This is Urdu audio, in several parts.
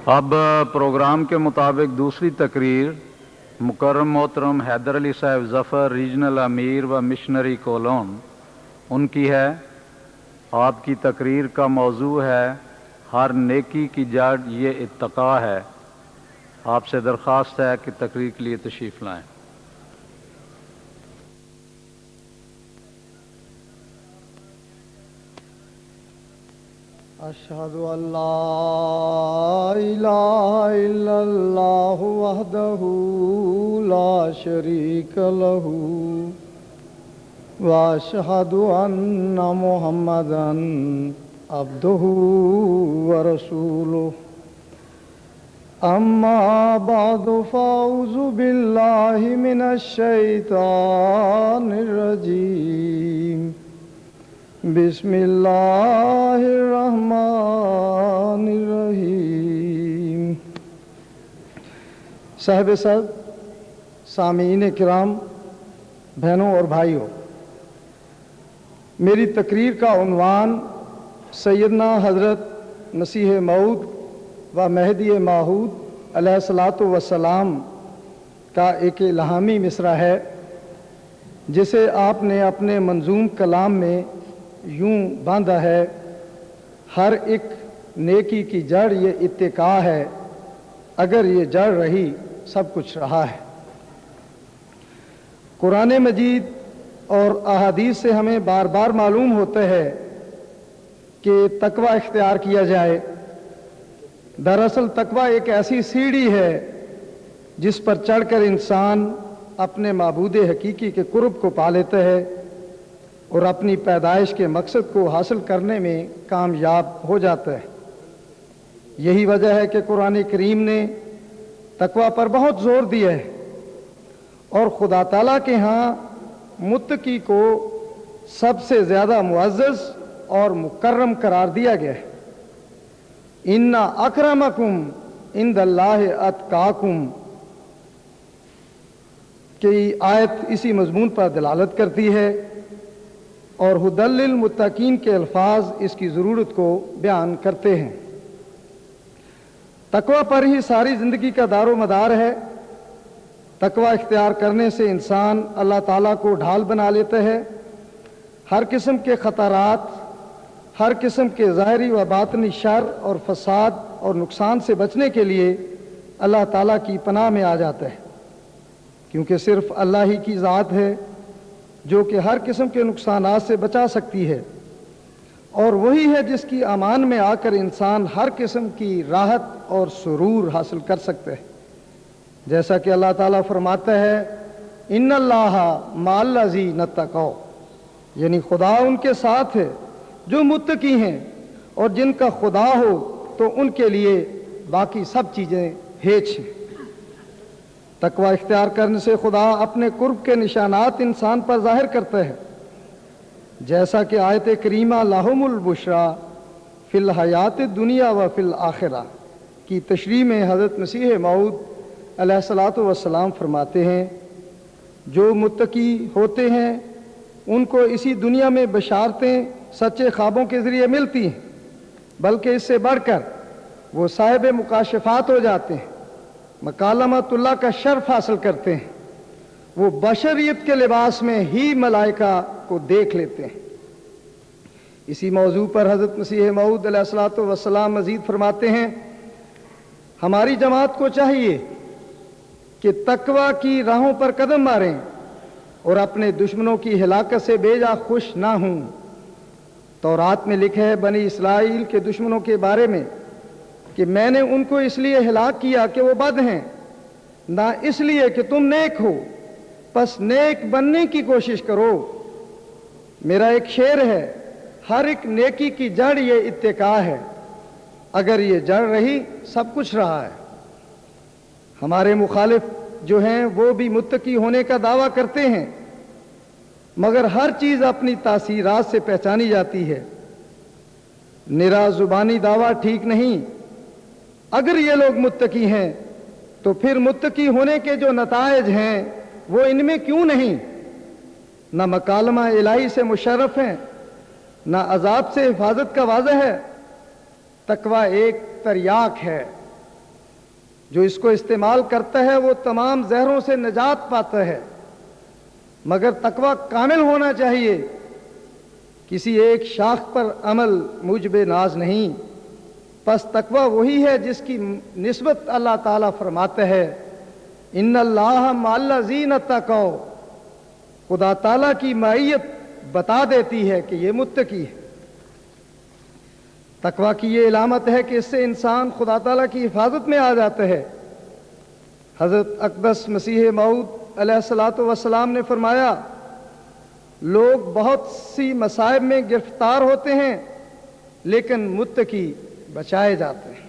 اب پروگرام کے مطابق دوسری تقریر مکرم محترم حیدر علی صاحب ظفر، ریجنل امیر و مشنری کولون، ان کی ہے۔ آپ کی تقریر کا موضوع ہے ہر نیکی کی جڑ یہ اتقا ہے۔ آپ سے درخواست ہے کہ تقریر کے لیے تشریف لائیں۔ اشہد ان لا الہ الا اللہ وحدہ لا شریک لہ واشہد ان محمدا عبدہ ورسولہ۔ اما بعد فاعوذ باللہ من الشیطان الرجیم۔ بسم اللہ الرحمن الرحیم۔ صاحب صد، سامعین کرام، بہنوں اور بھائیوں، میری تقریر کا عنوان سیدنا حضرت مسیح موعود و مہدی موعود علیہ الصلاۃ والسلام کا ایک الہامی مصرع ہے، جسے آپ نے اپنے منظوم کلام میں یوں باندھا ہے: ہر ایک نیکی کی جڑ یہ اتقا ہے، اگر یہ جڑ رہی سب کچھ رہا ہے۔ قرآن مجید اور احادیث سے ہمیں بار بار معلوم ہوتا ہے کہ تقوی اختیار کیا جائے۔ دراصل تقوی ایک ایسی سیڑھی ہے جس پر چڑھ کر انسان اپنے معبود حقیقی کے قرب کو پا لیتا ہے اور اپنی پیدائش کے مقصد کو حاصل کرنے میں کامیاب ہو جاتا ہے۔ یہی وجہ ہے کہ قرآن کریم نے تقوی پر بہت زور دیا ہے، اور خدا تعالیٰ کے ہاں متقی کو سب سے زیادہ معزز اور مکرم قرار دیا گیا ہے۔ ان اکرمکم عند اللہ اتقاکم کی آیت اسی مضمون پر دلالت کرتی ہے، اور ھدی للمتقین کے الفاظ اس کی ضرورت کو بیان کرتے ہیں۔ تقوی پر ہی ساری زندگی کا دار و مدار ہے۔ تقوی اختیار کرنے سے انسان اللہ تعالیٰ کو ڈھال بنا لیتا ہے۔ ہر قسم کے خطرات، ہر قسم کے ظاہری و باطنی شر اور فساد اور نقصان سے بچنے کے لیے اللہ تعالیٰ کی پناہ میں آ جاتا ہے، کیونکہ صرف اللہ ہی کی ذات ہے جو کہ ہر قسم کے نقصانات سے بچا سکتی ہے، اور وہی ہے جس کی امان میں آ کر انسان ہر قسم کی راحت اور سرور حاصل کر سکتا ہے۔ جیسا کہ اللہ تعالیٰ فرماتا ہے: ان اللہ مع الذین اتقوا، یعنی خدا ان کے ساتھ ہے جو متقی ہیں، اور جن کا خدا ہو تو ان کے لیے باقی سب چیزیں ہیچ ہیں۔ تقوی اختیار کرنے سے خدا اپنے قرب کے نشانات انسان پر ظاہر کرتا ہے، جیسا کہ آیت کریمہ لہم البشریٰ فی الحیات الدنیا و فی الآخرہ کی تشریح میں حضرت مسیح موعود علیہ الصلاۃ والسلام فرماتے ہیں: جو متقی ہوتے ہیں ان کو اسی دنیا میں بشارتیں سچے خوابوں کے ذریعے ملتی ہیں، بلکہ اس سے بڑھ کر وہ صاحب مکاشفات ہو جاتے ہیں، مکالمت اللہ کا شرف حاصل کرتے ہیں، وہ بشریت کے لباس میں ہی ملائکہ کو دیکھ لیتے ہیں۔ اسی موضوع پر حضرت مسیح موعود علیہ الصلاۃ والسلام مزید فرماتے ہیں: ہماری جماعت کو چاہیے کہ تقوی کی راہوں پر قدم ماریں اور اپنے دشمنوں کی ہلاکت سے بے جا خوش نہ ہوں۔ تورات میں لکھا ہے بنی اسرائیل کے دشمنوں کے بارے میں کہ میں نے ان کو اس لیے ہلاک کیا کہ وہ بد ہیں، نہ اس لیے کہ تم نیک ہو، پس نیک بننے کی کوشش کرو۔ میرا ایک شعر ہے: ہر ایک نیکی کی جڑ یہ اتقا ہے، اگر یہ جڑ رہی سب کچھ رہا ہے۔ ہمارے مخالف جو ہیں وہ بھی متقی ہونے کا دعویٰ کرتے ہیں، مگر ہر چیز اپنی تاثیرات سے پہچانی جاتی ہے۔ نرا زبانی دعویٰ ٹھیک نہیں۔ اگر یہ لوگ متقی ہیں تو پھر متقی ہونے کے جو نتائج ہیں وہ ان میں کیوں نہیں؟ نہ مکالمہ الہی سے مشرف ہیں، نہ عذاب سے حفاظت کا واضح ہے۔ تقوی ایک تریاک ہے جو اس کو استعمال کرتا ہے وہ تمام زہروں سے نجات پاتا ہے، مگر تقوی کامل ہونا چاہیے، کسی ایک شاخ پر عمل موجب ناز نہیں۔ پس تقوی وہی ہے جس کی نسبت اللہ تعالیٰ فرماتا ہے ان اللہ مع الذین اتقوا، خدا تعالیٰ کی معیت بتا دیتی ہے کہ یہ متقی ہے۔ تقوی کی یہ علامت ہے کہ اس سے انسان خدا تعالیٰ کی حفاظت میں آ جاتا ہے۔ حضرت اقدس مسیح موعود علیہ الصلوۃ والسلام نے فرمایا لوگ بہت سی مصائب میں گرفتار ہوتے ہیں لیکن متقی بچائے جاتے ہیں،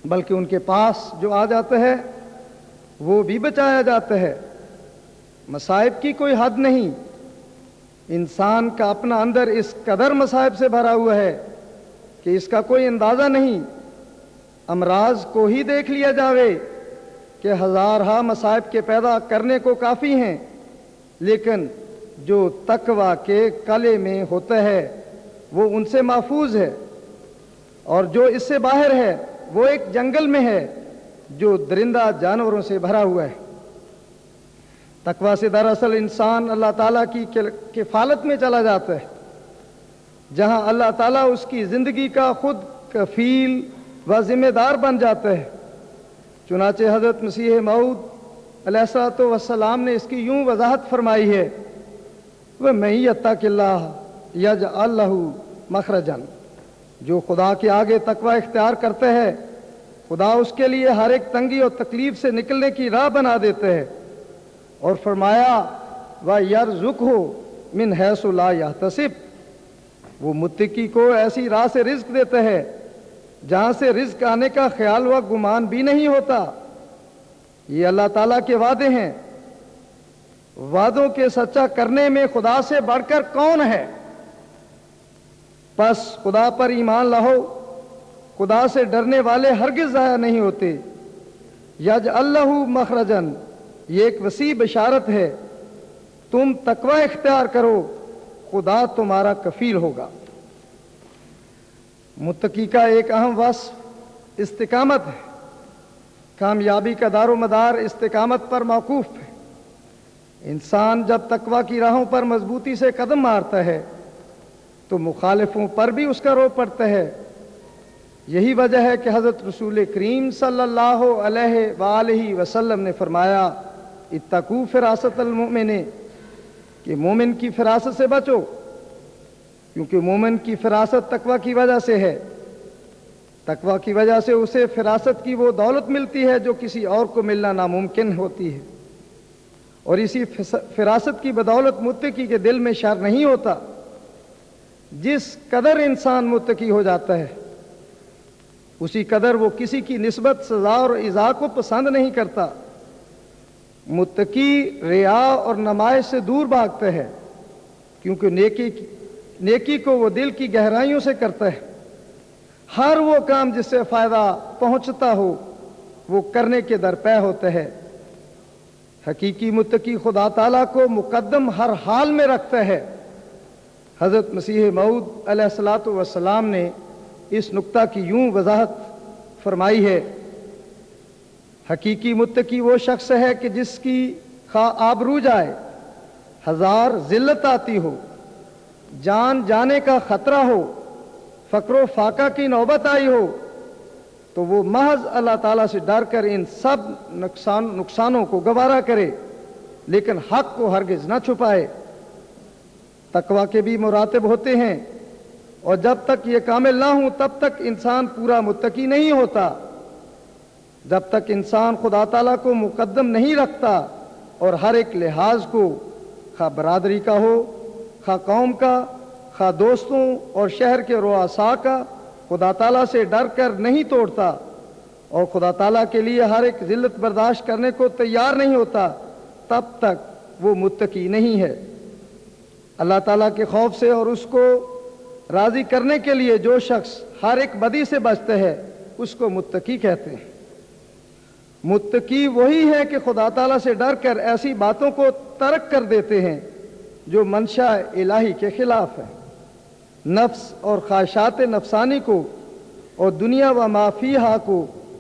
بلکہ ان کے پاس جو آ جاتا ہے وہ بھی بچایا جاتا ہے۔ مصائب کی کوئی حد نہیں، انسان کا اپنا اندر اس قدر مصائب سے بھرا ہوا ہے کہ اس کا کوئی اندازہ نہیں۔ امراض کو ہی دیکھ لیا جاوے کہ ہزارہا مصائب کے پیدا کرنے کو کافی ہیں، لیکن جو تقوی کے قلعے میں ہوتا ہے وہ ان سے محفوظ ہے، اور جو اس سے باہر ہے وہ ایک جنگل میں ہے جو درندہ جانوروں سے بھرا ہوا ہے۔ تقوی سے دراصل انسان اللہ تعالیٰ کی کفالت میں چلا جاتا ہے، جہاں اللہ تعالیٰ اس کی زندگی کا خود کفیل و ذمہ دار بن جاتا ہے۔ چنانچہ حضرت مسیح موعود علیہ الصلوۃ والسلام نے اس کی یوں وضاحت فرمائی ہے وَمَن یتق اللہ یجعل لہ مخرجا، جو خدا کے آگے تقوی اختیار کرتا ہے خدا اس کے لیے ہر ایک تنگی اور تکلیف سے نکلنے کی راہ بنا دیتا ہے، اور فرمایا وَیرزقہ من حیث لا یحتسب، وہ متقی کو ایسی راہ سے رزق دیتا ہے جہاں سے رزق آنے کا خیال و گمان بھی نہیں ہوتا۔ یہ اللہ تعالیٰ کے وعدے ہیں، وعدوں کے سچا کرنے میں خدا سے بڑھ کر کون ہے؟ پس خدا پر ایمان لاؤ، خدا سے ڈرنے والے ہرگز ضائع نہیں ہوتے۔ یجعل لہ مخرجا، یہ ایک وسیع بشارت ہے، تم تقوی اختیار کرو، خدا تمہارا کفیل ہوگا۔ متقی کا ایک اہم وصف استقامت ہے۔ کامیابی کا دار و مدار استقامت پر موقوف ہے۔ انسان جب تقوی کی راہوں پر مضبوطی سے قدم مارتا ہے تو مخالفوں پر بھی اس کا رو پڑتا ہے۔ یہی وجہ ہے کہ حضرت رسول کریم صلی اللہ علیہ وآلہ وسلم نے فرمایا اتقوا فراست المؤمن، کہ مومن کی فراست سے بچو، کیونکہ مومن کی فراست تقوی کی وجہ سے ہے۔ تقوی کی وجہ سے اسے فراست کی وہ دولت ملتی ہے جو کسی اور کو ملنا ناممکن ہوتی ہے، اور اسی فراست کی بدولت متقی کے دل میں شر نہیں ہوتا۔ جس قدر انسان متقی ہو جاتا ہے اسی قدر وہ کسی کی نسبت سزا اور ایذا کو پسند نہیں کرتا۔ متقی ریا اور نمائش سے دور بھاگتا ہے، کیونکہ نیکی کو وہ دل کی گہرائیوں سے کرتا ہے۔ ہر وہ کام جس سے فائدہ پہنچتا ہو وہ کرنے کے درپے ہوتا ہے۔ حقیقی متقی خدا تعالیٰ کو مقدم ہر حال میں رکھتا ہے۔ حضرت مسیح موعود علیہ الصلوۃ والسلام نے اس نقطہ کی یوں وضاحت فرمائی ہے حقیقی متقی وہ شخص ہے کہ جس کی خواہ آبرو جائے، ہزار ذلت آتی ہو، جان جانے کا خطرہ ہو، فقر و فاقہ کی نوبت آئی ہو، تو وہ محض اللہ تعالیٰ سے ڈر کر ان سب نقصانوں کو گوارا کرے، لیکن حق کو ہرگز نہ چھپائے۔ تقوی کے بھی مراتب ہوتے ہیں، اور جب تک یہ کامل نہ ہوں تب تک انسان پورا متقی نہیں ہوتا۔ جب تک انسان خدا تعالیٰ کو مقدم نہیں رکھتا اور ہر ایک لحاظ کو، خواہ برادری کا ہو، خواہ قوم کا، خواہ دوستوں اور شہر کے رؤساء کا، خدا تعالیٰ سے ڈر کر نہیں توڑتا اور خدا تعالیٰ کے لیے ہر ایک ذلت برداشت کرنے کو تیار نہیں ہوتا، تب تک وہ متقی نہیں ہے۔ اللہ تعالیٰ کے خوف سے اور اس کو راضی کرنے کے لیے جو شخص ہر ایک بدی سے بچتا ہے اس کو متقی کہتے ہیں۔ متقی وہی ہے کہ خدا تعالیٰ سے ڈر کر ایسی باتوں کو ترک کر دیتے ہیں جو منشاء الہی کے خلاف ہے، نفس اور خواہشات نفسانی کو اور دنیا و ما فیہا کو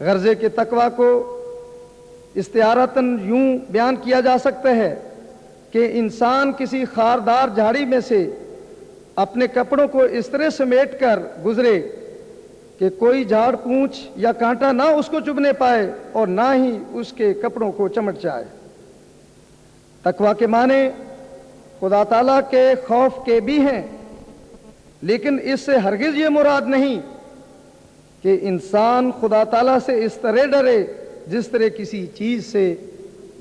غرضے کے تقوی کو استعارتاً یوں بیان کیا جا سکتا ہے کہ انسان کسی خاردار جھاڑی میں سے اپنے کپڑوں کو اس طرح سمیٹ کر گزرے کہ کوئی جھاڑ پونچھ یا کانٹا نہ اس کو چبھنے پائے اور نہ ہی اس کے کپڑوں کو چمٹ جائے۔ تقوی کے معنی خدا تعالیٰ کے خوف کے بھی ہیں، لیکن اس سے ہرگز یہ مراد نہیں کہ انسان خدا تعالیٰ سے اس طرح ڈرے جس طرح کسی چیز سے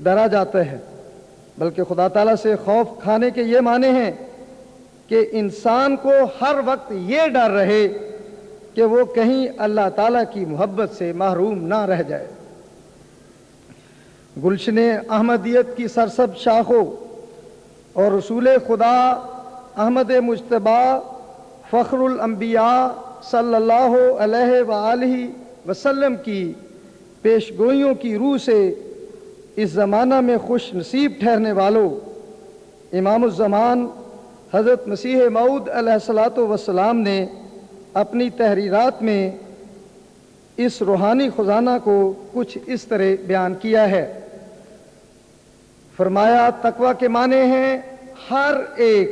ڈرا جاتا ہے، بلکہ خدا تعالیٰ سے خوف کھانے کے یہ معنی ہیں کہ انسان کو ہر وقت یہ ڈر رہے کہ وہ کہیں اللہ تعالیٰ کی محبت سے محروم نہ رہ جائے۔ گلشن احمدیت کی سرسبز شاخوں اور رسول خدا احمد مجتبی فخر الانبیاء صلی اللہ علیہ وآلہ وسلم کی پیش گوئیوں کی روح سے اس زمانہ میں خوش نصیب ٹھہرنے والوں، امام الزمان حضرت مسیح موعود علیہ الصلوۃ والسلام نے اپنی تحریرات میں اس روحانی خزانہ کو کچھ اس طرح بیان کیا ہے۔ فرمایا تقوی کے معنی ہیں ہر ایک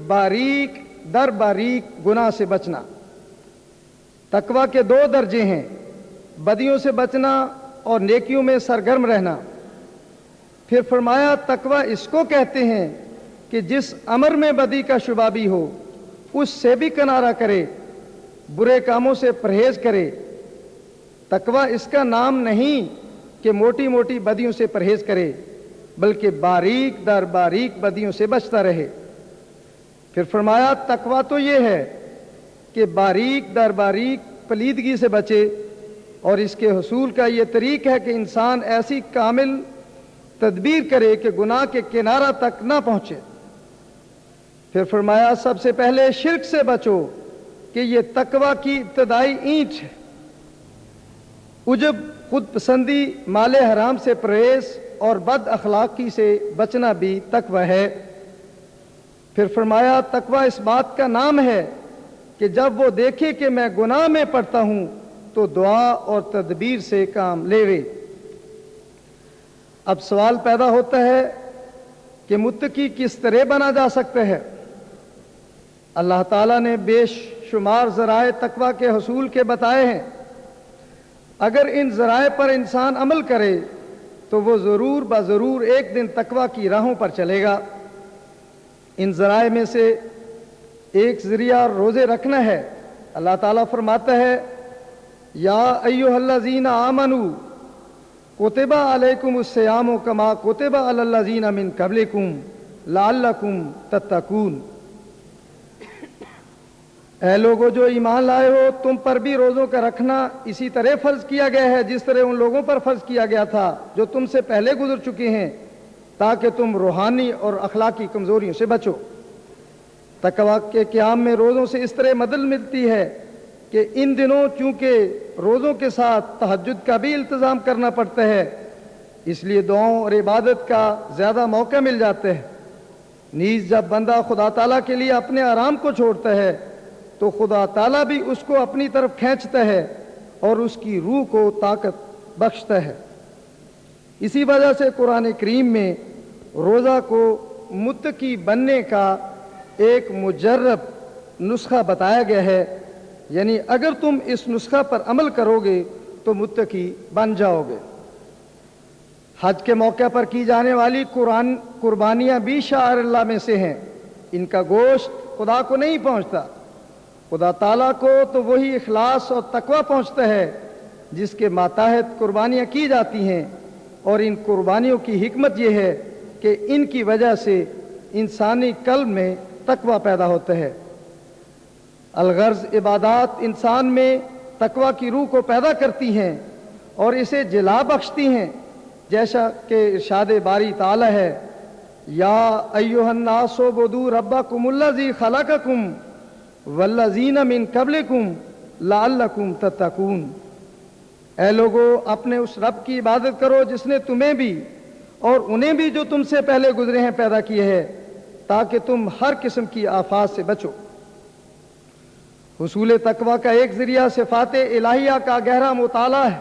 باریک در باریک گناہ سے بچنا۔ تقوی کے دو درجے ہیں، بدیوں سے بچنا اور نیکیوں میں سرگرم رہنا۔ پھر فرمایا تقوی اس کو کہتے ہیں کہ جس امر میں بدی کا شبہ بھی ہو اس سے بھی کنارہ کرے، برے کاموں سے پرہیز کرے۔ تقوی اس کا نام نہیں کہ موٹی موٹی بدیوں سے پرہیز کرے، بلکہ باریک در باریک بدیوں سے بچتا رہے۔ پھر فرمایا تقوی تو یہ ہے کہ باریک در باریک پلیدگی سے بچے، اور اس کے حصول کا یہ طریق ہے کہ انسان ایسی کامل تدبیر کرے کہ گناہ کے کنارہ تک نہ پہنچے۔ پھر فرمایا سب سے پہلے شرک سے بچو کہ یہ تقوی کی ابتدائی اینٹ ہے۔ عجب، خود پسندی، مال حرام سے پرہیز اور بد اخلاقی سے بچنا بھی تقوی ہے۔ پھر فرمایا تقوی اس بات کا نام ہے کہ جب وہ دیکھے کہ میں گناہ میں پڑتا ہوں تو دعا اور تدبیر سے کام لیوے۔ اب سوال پیدا ہوتا ہے کہ متقی کس طرح بنا جا سکتا ہے؟ اللہ تعالیٰ نے بے شمار ذرائع تقوی کے حصول کے بتائے ہیں۔ اگر ان ذرائع پر انسان عمل کرے تو وہ ضرور بضرور ایک دن تقوی کی راہوں پر چلے گا۔ ان ذرائع میں سے ایک ذریعہ روزے رکھنا ہے۔ اللہ تعالیٰ فرماتا ہے یا ایھا الذین آمنوا کتب علیکم الصیام کما کتب علی الذین من قبلکم لعلکم تتقون۔ اے لوگو جو ایمان لائے ہو، تم پر بھی روزوں کا رکھنا اسی طرح فرض کیا گیا ہے جس طرح ان لوگوں پر فرض کیا گیا تھا جو تم سے پہلے گزر چکے ہیں، تاکہ تم روحانی اور اخلاقی کمزوریوں سے بچو۔ تقوی کے قیام میں روزوں سے اس طرح مدد ملتی ہے کہ ان دنوں چونکہ روزوں کے ساتھ تہجد کا بھی التزام کرنا پڑتا ہے، اس لیے دعاؤں اور عبادت کا زیادہ موقع مل جاتا ہے۔ نیز جب بندہ خدا تعالیٰ کے لیے اپنے آرام کو چھوڑتا ہے تو خدا تعالیٰ بھی اس کو اپنی طرف کھینچتا ہے اور اس کی روح کو طاقت بخشتا ہے۔ اسی وجہ سے قرآن کریم میں روزہ کو متقی بننے کا ایک مجرب نسخہ بتایا گیا ہے، یعنی اگر تم اس نسخہ پر عمل کرو گے تو متقی بن جاؤ گے۔ حج کے موقع پر کی جانے والی قربانیاں بھی شعائر اللہ میں سے ہیں۔ ان کا گوشت خدا کو نہیں پہنچتا، خدا تعالیٰ کو تو وہی اخلاص اور تقوی پہنچتا ہے جس کے ماتحت قربانیاں کی جاتی ہیں، اور ان قربانیوں کی حکمت یہ ہے کہ ان کی وجہ سے انسانی قلب میں تقوی پیدا ہوتا ہے۔ الغرض عبادات انسان میں تقوی کی روح کو پیدا کرتی ہیں اور اسے جلا بخشتی ہیں، جیسا کہ ارشاد باری تعالی ہے یا ایھا الناس اعبدوا ربکم الذی خلقکم والذین من قبلکم لعلکم تتقون۔ اے لوگو اپنے اس رب کی عبادت کرو جس نے تمہیں بھی اور انہیں بھی جو تم سے پہلے گزرے ہیں پیدا کیے ہے، تاکہ تم ہر قسم کی آفات سے بچو۔ حصول تقوی کا ایک ذریعہ صفات الہیہ کا گہرا مطالعہ ہے۔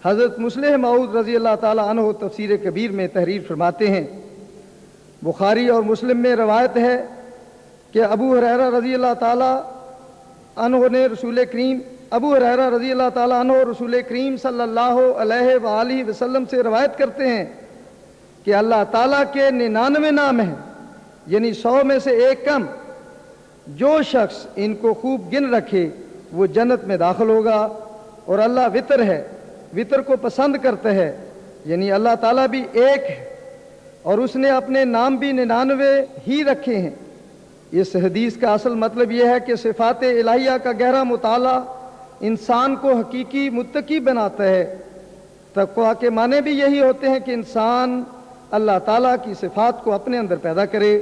حضرت مصلح موعود رضی اللہ تعالیٰ عنہ تفسیر کبیر میں تحریر فرماتے ہیں، بخاری اور مسلم میں روایت ہے کہ ابو ہریرہ رضی اللہ تعالیٰ عنہ رسول کریم صلی اللہ علیہ وآلہ وسلم سے روایت کرتے ہیں کہ اللہ تعالیٰ کے 99 نام ہیں، یعنی 100 میں سے ایک کم، جو شخص ان کو خوب گن رکھے وہ جنت میں داخل ہوگا۔ اور اللہ وطر ہے، وطر کو پسند کرتا ہے، یعنی اللہ تعالیٰ بھی ایک ہے اور اس نے اپنے نام بھی 99 ہی رکھے ہیں۔ اس حدیث کا اصل مطلب یہ ہے کہ صفات الہیہ کا گہرا مطالعہ انسان کو حقیقی متقی بناتا ہے۔ تقویٰ کے معنی بھی یہی ہوتے ہیں کہ انسان اللہ تعالیٰ کی صفات کو اپنے اندر پیدا کرے۔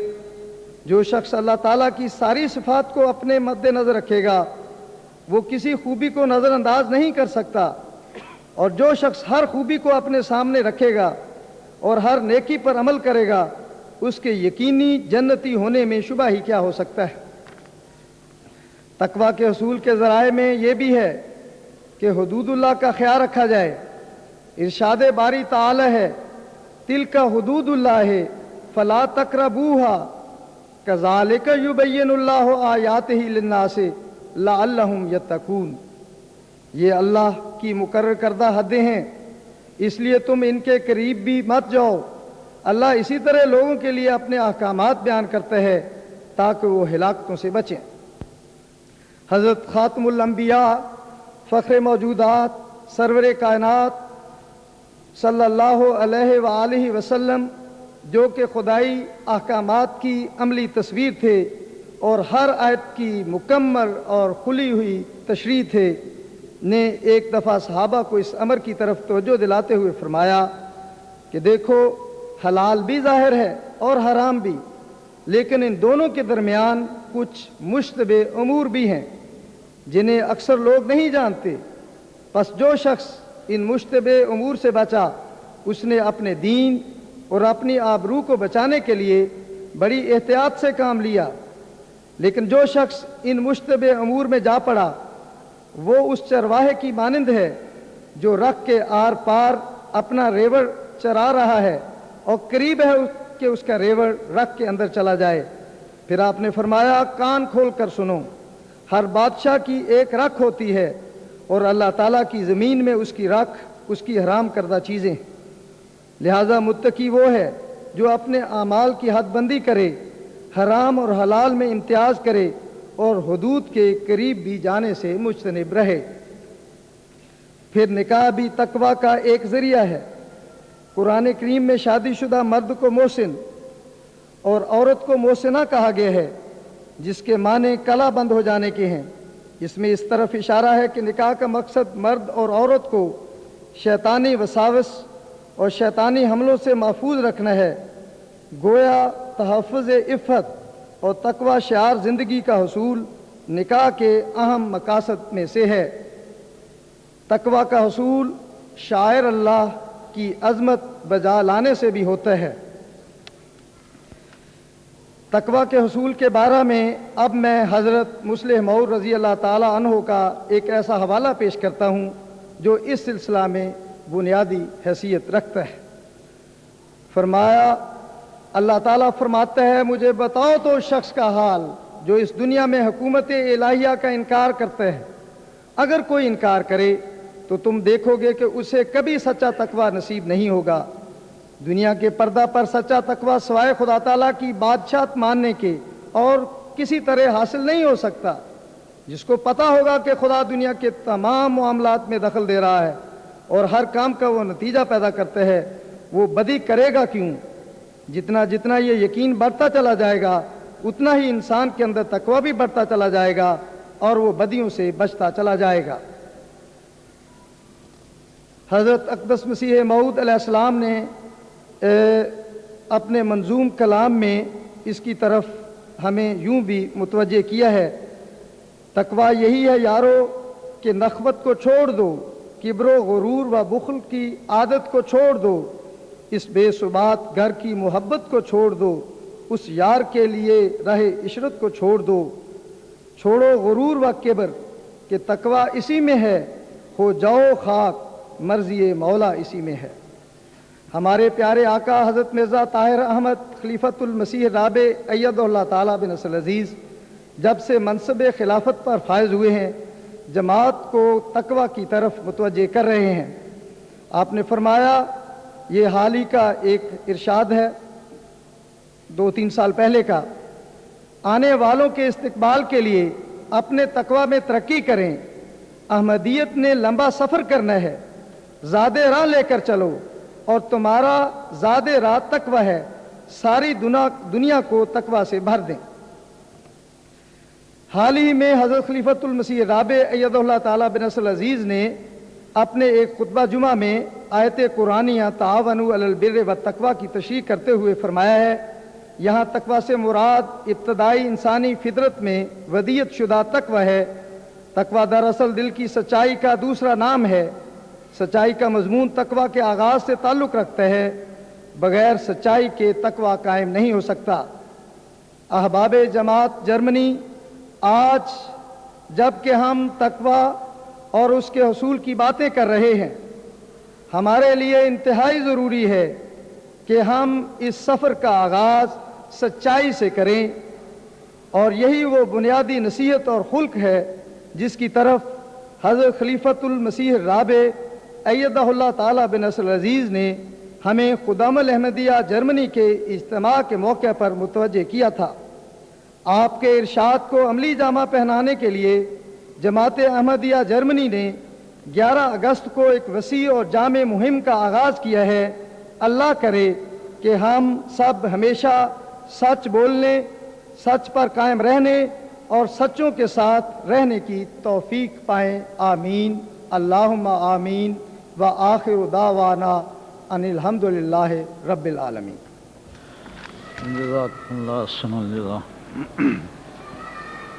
جو شخص اللہ تعالیٰ کی ساری صفات کو اپنے مد نظر رکھے گا وہ کسی خوبی کو نظر انداز نہیں کر سکتا، اور جو شخص ہر خوبی کو اپنے سامنے رکھے گا اور ہر نیکی پر عمل کرے گا اس کے یقینی جنتی ہونے میں شبہ ہی کیا ہو سکتا ہے۔ تقویٰ کے حصول کے ذرائع میں یہ بھی ہے کہ حدود اللہ کا خیال رکھا جائے۔ ارشاد باری تعالی ہے، تلک حدود اللہ فلا تقربوها کذالک یبین اللہ آیاتہ للناس لعلہم یتقون۔ یہ اللہ کی مقرر کردہ حدیں ہیں، اس لیے تم ان کے قریب بھی مت جاؤ۔ اللہ اسی طرح لوگوں کے لیے اپنے احکامات بیان کرتا ہے تاکہ وہ ہلاکتوں سے بچیں۔ حضرت خاتم الانبیاء، فخر موجودات، سرور کائنات صلی اللہ علیہ وآلہ وسلم، جو کہ خدائی احکامات کی عملی تصویر تھے اور ہر آیت کی مکمل اور کھلی ہوئی تشریح تھے، نے ایک دفعہ صحابہ کو اس امر کی طرف توجہ دلاتے ہوئے فرمایا کہ دیکھو، حلال بھی ظاہر ہے اور حرام بھی، لیکن ان دونوں کے درمیان کچھ مشتبہ امور بھی ہیں جنہیں اکثر لوگ نہیں جانتے۔ پس جو شخص ان مشتبہ امور سے بچا اس نے اپنے دین اور اپنی آبرو کو بچانے کے لیے بڑی احتیاط سے کام لیا، لیکن جو شخص ان مشتبہ امور میں جا پڑا وہ اس چرواہے کی مانند ہے جو رخ کے آر پار اپنا ریوڑ چرا رہا ہے اور قریب ہے کہ اس کا ریوڑ رخ کے اندر چلا جائے۔ پھر آپ نے فرمایا، کان کھول کر سنو، ہر بادشاہ کی ایک رخ ہوتی ہے اور اللہ تعالیٰ کی زمین میں اس کی رخ اس کی حرام کردہ چیزیں۔ لہذا متقی وہ ہے جو اپنے اعمال کی حد بندی کرے، حرام اور حلال میں امتیاز کرے اور حدود کے قریب بھی جانے سے مجتنب رہے۔ پھر نکاح بھی تقویٰ کا ایک ذریعہ ہے۔ قرآن کریم میں شادی شدہ مرد کو محسن اور عورت کو محسنہ کہا گیا ہے، جس کے معنی کلا بند ہو جانے کے ہیں۔ اس میں اس طرف اشارہ ہے کہ نکاح کا مقصد مرد اور عورت کو شیطانی وساوس اور شیطانی حملوں سے محفوظ رکھنا ہے۔ گویا تحفظ عفت اور تقوی شعار زندگی کا حصول نکاح کے اہم مقاصد میں سے ہے۔ تقوی کا حصول شاعر اللہ کی عظمت بجا لانے سے بھی ہوتا ہے۔ تقوی کے حصول کے بارے میں اب میں حضرت مصلح موعود رضی اللہ تعالی عنہ کا ایک ایسا حوالہ پیش کرتا ہوں جو اس سلسلہ میں بنیادی حیثیت رکھتا ہے۔ فرمایا، اللہ تعالیٰ فرماتا ہے، مجھے بتاؤ تو شخص کا حال جو اس دنیا میں حکومت الہیہ کا انکار کرتا ہے۔ اگر کوئی انکار کرے تو تم دیکھو گے کہ اسے کبھی سچا تقوی نصیب نہیں ہوگا۔ دنیا کے پردہ پر سچا تقوی سوائے خدا تعالیٰ کی بادشاہت ماننے کے اور کسی طرح حاصل نہیں ہو سکتا۔ جس کو پتہ ہوگا کہ خدا دنیا کے تمام معاملات میں دخل دے رہا ہے اور ہر کام کا وہ نتیجہ پیدا کرتا ہے، وہ بدی کرے گا کیوں؟ جتنا جتنا یہ یقین بڑھتا چلا جائے گا اتنا ہی انسان کے اندر تقوی بھی بڑھتا چلا جائے گا اور وہ بدیوں سے بچتا چلا جائے گا۔ حضرت اقدس مسیح موعود علیہ السلام نے اپنے منظوم کلام میں اس کی طرف ہمیں یوں بھی متوجہ کیا ہے، تقوی یہی ہے یارو کہ نخوت کو چھوڑ دو، کبر و غرور و بخل کی عادت کو چھوڑ دو، اس بے ثبات گھر کی محبت کو چھوڑ دو، اس یار کے لیے راہ عشرت کو چھوڑ دو، چھوڑو غرور و کبر کہ تقوی اسی میں ہے، ہو جاؤ خاک مرضی مولا اسی میں ہے۔ ہمارے پیارے آقا حضرت مرزا طاہر احمد خلیفۃ المسیح رابع ایدہ اللہ تعالیٰ بن نصر العزیز جب سے منصب خلافت پر فائز ہوئے ہیں، جماعت کو تقوی کی طرف متوجہ کر رہے ہیں۔ آپ نے فرمایا، یہ حال ہی کا ایک ارشاد ہے 2-3 سال پہلے کا، آنے والوں کے استقبال کے لیے اپنے تقوی میں ترقی کریں، احمدیت نے لمبا سفر کرنا ہے، زاد راہ لے کر چلو اور تمہارا زاد راہ تقوی ہے، ساری دنیا کو تقوی سے بھر دیں۔ حال ہی میں حضرت خلیفۃ المسیح رابع ایدہ اللہ تعالیٰ بن نصر العزیز نے اپنے ایک خطبہ جمعہ میں آیت قرآنیہ تعاونوا علی البر والتقوی کی تشریح کرتے ہوئے فرمایا ہے، یہاں تقوی سے مراد ابتدائی انسانی فطرت میں ودیت شدہ تقوی ہے۔ تقوی دراصل دل کی سچائی کا دوسرا نام ہے۔ سچائی کا مضمون تقوی کے آغاز سے تعلق رکھتا ہے، بغیر سچائی کے تقوی قائم نہیں ہو سکتا۔ احباب جماعت جرمنی، آج جب کہ ہم تقوی اور اس کے حصول کی باتیں کر رہے ہیں، ہمارے لیے انتہائی ضروری ہے کہ ہم اس سفر کا آغاز سچائی سے کریں، اور یہی وہ بنیادی نصیحت اور خلق ہے جس کی طرف حضرت خلیفۃ المسیح رابع ایدہ اللہ تعالیٰ بن نصر العزیز نے ہمیں خدام الاحمدیہ جرمنی کے اجتماع کے موقع پر متوجہ کیا تھا۔ آپ کے ارشاد کو عملی جامہ پہنانے کے لیے جماعت احمدیہ جرمنی نے 11 اگست کو ایک وسیع اور جامع مہم کا آغاز کیا ہے۔ اللہ کرے کہ ہم سب ہمیشہ سچ بولنے، سچ پر قائم رہنے اور سچوں کے ساتھ رہنے کی توفیق پائیں۔ آمین، اللہم آمین، وآخر دعوانا ان الحمدللہ رب العالمین۔ جزاک اللہ، سن الجزا۔